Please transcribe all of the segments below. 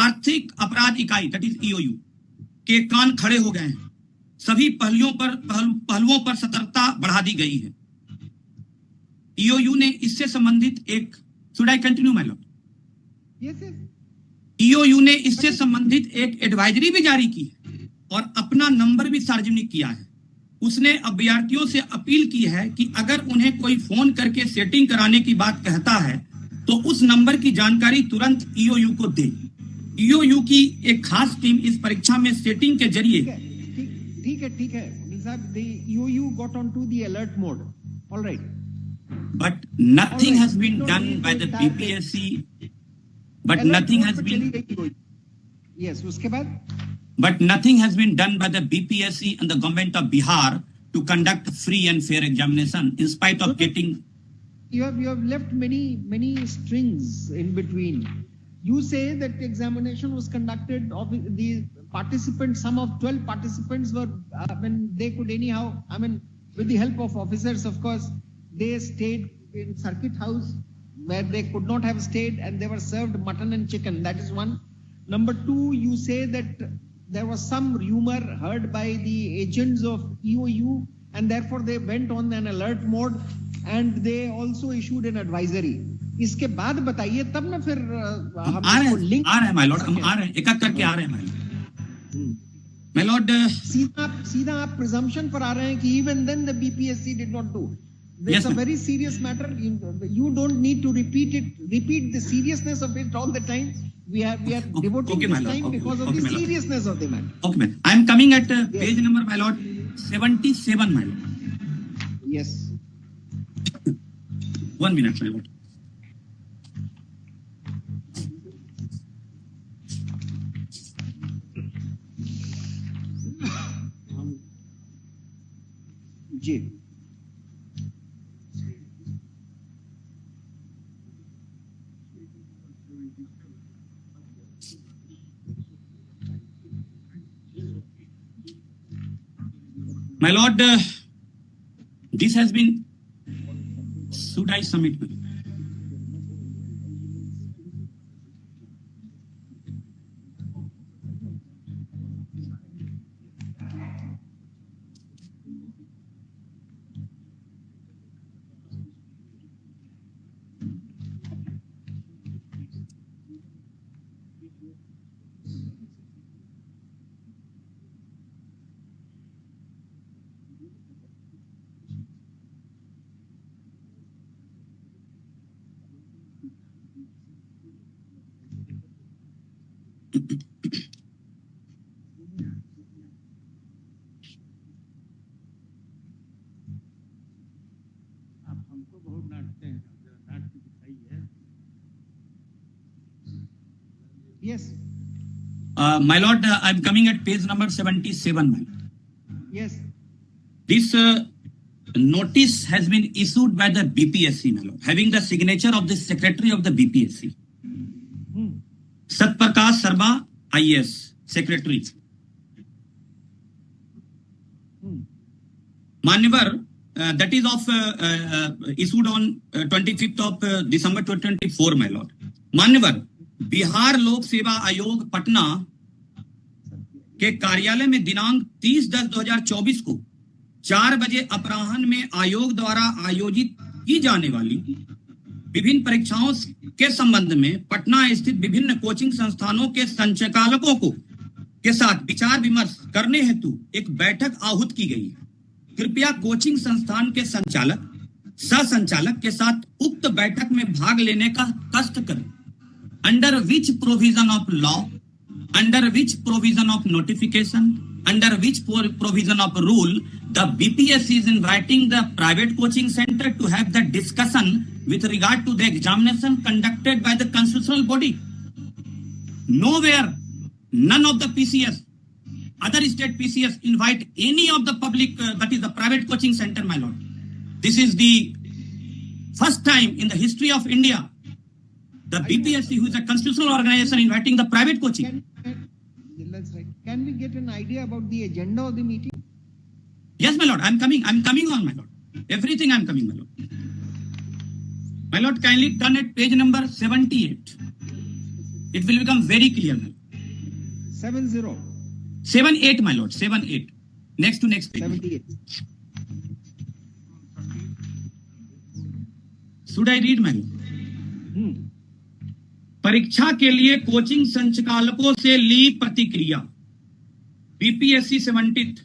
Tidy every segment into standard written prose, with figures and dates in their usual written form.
आर्थिक अपराध इकाई दैट इज ईओयू के कान खड़े हो गए हैं। सभी पहलुओं पर सतर्कता बढ़ा दी गई है। ईओयू ने इससे संबंधित एक, should I continue my Lord? EOU ने इससे संबंधित एक एडवाइजरी भी जारी की है और अपना नंबर भी सार्वजनिक किया है। उसने अभ्यर्थियों से अपील की है कि अगर उन्हें कोई फोन करके सेटिंग कराने की बात कहता है तो उस नंबर की जानकारी तुरंत ईओयू को दे। ईओयू की एक खास टीम इस परीक्षा में सेटिंग के जरिए ठीक है the EOU got onto the alert mode, all right, but nothing has been done by the BPSC, but nothing has been, yes, uske baad, but nothing has been done by the BPSC and the government of Bihar to conduct free and fair examination in spite of getting, you have left many strings in between. You say that the examination was conducted of the participants, some of 12 participants were, when they could anyhow, I mean, with the help of officers, of course, they stayed in circuit house where they could not have stayed, and they were served mutton and chicken. That is one. Number two, you say that there was some rumor heard by the agents of EOU, and therefore they went on an alert mode, and they also issued an advisory. इसके बाद बताइए तब ना फिर हम आ रहे हैं my Lord, हम आ रहे हैं, एक एक करके आ रहे हैं माय लॉर्ड। सीधा आप प्रिजम्पशन पर आ रहे हैं कि even then the BPSC did not do. It's a very serious matter. You don't need to repeat the seriousness of it all the time. We are devoting this time because of the seriousness of the matter. Okay, man. I am coming at page number, my lord, 77, my lord. Yes. 1 minute, my lord. Ji, my lord, this has been, should I submit? Yes. My lord, I am coming at page number 77. My lord. Yes. This notice has been issued by the BPSC, my lord, having the signature of the secretary of the BPSC. Satprakash Sarma, IAS, secretary. Manyavar, that is of issued on 25th of December 2024, my lord. Manyavar, Bihar लोक सेवा आयोग पटना के कार्यालय में दिनांक 30/10/2024 को 4 बजे अपराह्न में आयोग द्वारा आयोजित की जाने वाली विभिन्न परीक्षाओं के संबंध में पटना स्थित विभिन्न कोचिंग संस्थानों के संचालकों के साथ विचार विमर्श करने हेतु एक बैठक आहूत की गई है। कृपया कोचिंग संस्थान के संचालक सह संचालक के साथ उक्त बैठक में भाग लेने का कष्ट करें। Under which provision of law, under which provision of notification, under which provision of rule, the BPSC is inviting the private coaching center to have the discussion with regard to the examination conducted by the constitutional body. Nowhere, none of the PCS, other state PCS invite any of the public, that is the private coaching center, my lord. This is the first time in the history of India the BPSC, who is a constitutional organization, inviting the private coaching. That's right. Can we get an idea about the agenda of the meeting? Yes, my lord. I'm coming on, my lord. Everything I'm coming, my lord. My lord, kindly turn at page number 78. It will become very clear, my lord. 70. 78, my lord. 78. Next to next page. 78. Should I read, my lord? परीक्षा के लिए coaching संचालकों से ली प्रतिक्रिया। BPSC 70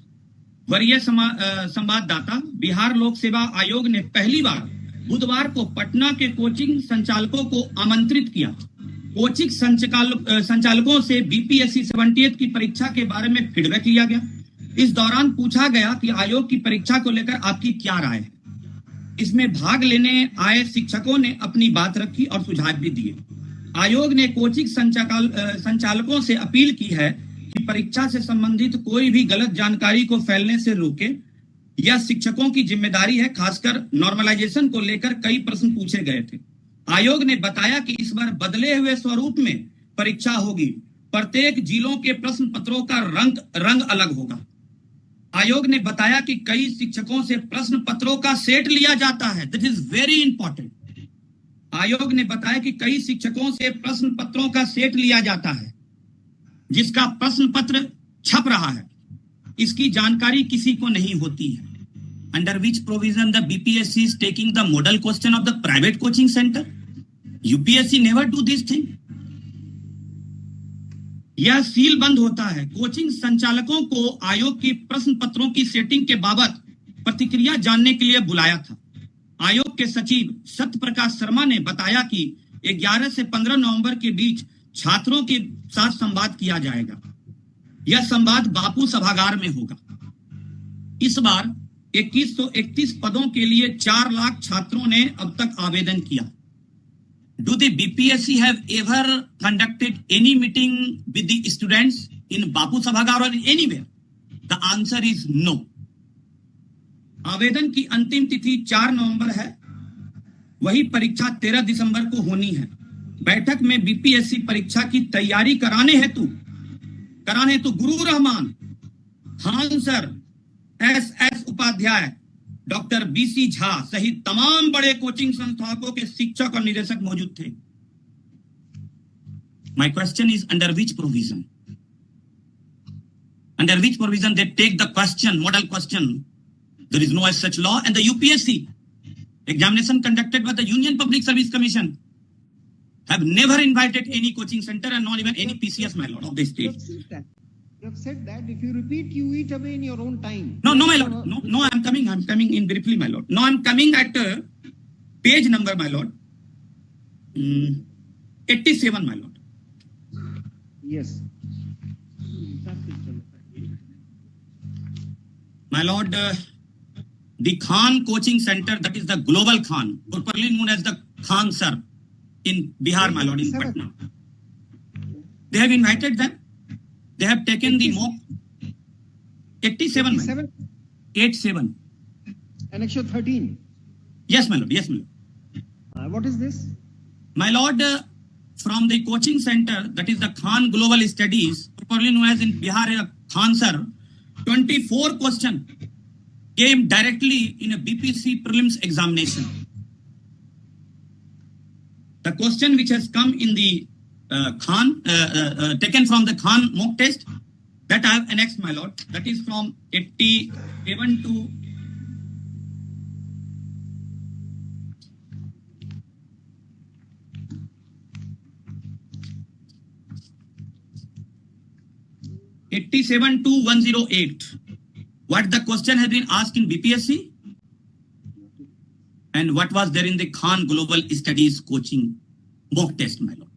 वरीय संवाददाता बिहार लोक सेवा आयोग ने पहली बार बुधवार को पटना के कोचिंग संचालकों को आमंत्रित किया। कोचिंग संचालकों से बीपीएससी 78 की परीक्षा के बारे में फीडबैक लिया गया। इस दौरान पूछा गया कि आयोग की परीक्षा को लेकर आपकी क्या राय है। इसमें भाग लेने आए शिक्षकों ने अपनी बात रखी और सुझाव भी दिए। आयोग ने कोचिंग संचालकों से अपील की है कि परीक्षा से संबंधित कोई भी गलत जानकारी को फैलने से रोके। यह शिक्षकों की जिम्मेदारी है। खासकर नॉर्मलाइजेशन को लेकर कई प्रश्न पूछे गए थे। आयोग ने बताया कि इस बार बदले हुए स्वरूप में परीक्षा होगी। प्रत्येक जिलों के प्रश्न पत्रों का रंग अलग होगा। आयोग ने बताया कि कई शिक्षकों से प्रश्न पत्रों का सेट लिया जाता है। This is very important. आयोग ने बताया कि कई शिक्षकों से प्रश्न पत्रों का सेट लिया जाता है जिसका प्रश्न पत्र छप रहा है। इसकी जानकारी किसी को नहीं होती है। Under which provision the BPSC is taking the model question of the private coaching centre. UPSC never do this thing. यह सील बंद होता है। कोचिंग संचालकों को आयोग की प्रश्न पत्रों की सेटिंग के बाबत प्रतिक्रिया जानने के लिए बुलाया था। आयोग के सचिव सत्य प्रकाश शर्मा ने बताया कि 11 से 15 नवंबर के बीच छात्रों के साथ संवाद किया जाएगा। यह संवाद बापू सभागार में होगा। इस बार 2131 पदों के लिए 4 लाख छात्रों ने अब तक आवेदन किया। Do the BPSC have ever conducted any meeting with the students in Bapu Sabhagar or anywhere? The answer is no. आवेदन की अंतिम तिथि 4 नवंबर है। वही परीक्षा 13 दिसंबर को होनी है। बैठक में बीपीएससी परीक्षा की तैयारी कराने हेतु Guru Rahman, Khan sir, S Upadhyay, doctor B C Jha तमाम बड़े कोचिंग संस्थानों के शिक्षक और निदेशक मौजूद थे। My question is under which provision? Under which provision they take the question, model question? There is no as such law, and the UPSC examination conducted by the Union Public Service Commission have never invited any coaching center and not even any PCS, my lord, of the state. You have said that. If you repeat, you eat away in your own time. No, my lord. No, I'm coming in briefly, my lord. No, I'm coming at page number, my lord. 87, my lord. Yes. My lord, the Khan Coaching Center, that is the Global Khan, popularly known as the Khan Sir, in Bihar, my lord, in Patna. They have invited them. They have taken the mock 87, my lord. 87. Annexure 13. Yes, my lord. Yes, my lord. What is this? My lord, from the coaching center, that is the Khan Global Studies, popularly known as in Bihar, Khan Sir, 24 question came directly in a BPC prelims examination. The question which has come in the Khan, taken from the Khan mock test, that I have annexed, my lord. That is from 87 to 87 to 108. What the question has been asked in BPSC and what was there in the Khan Global Studies coaching mock test, my lord.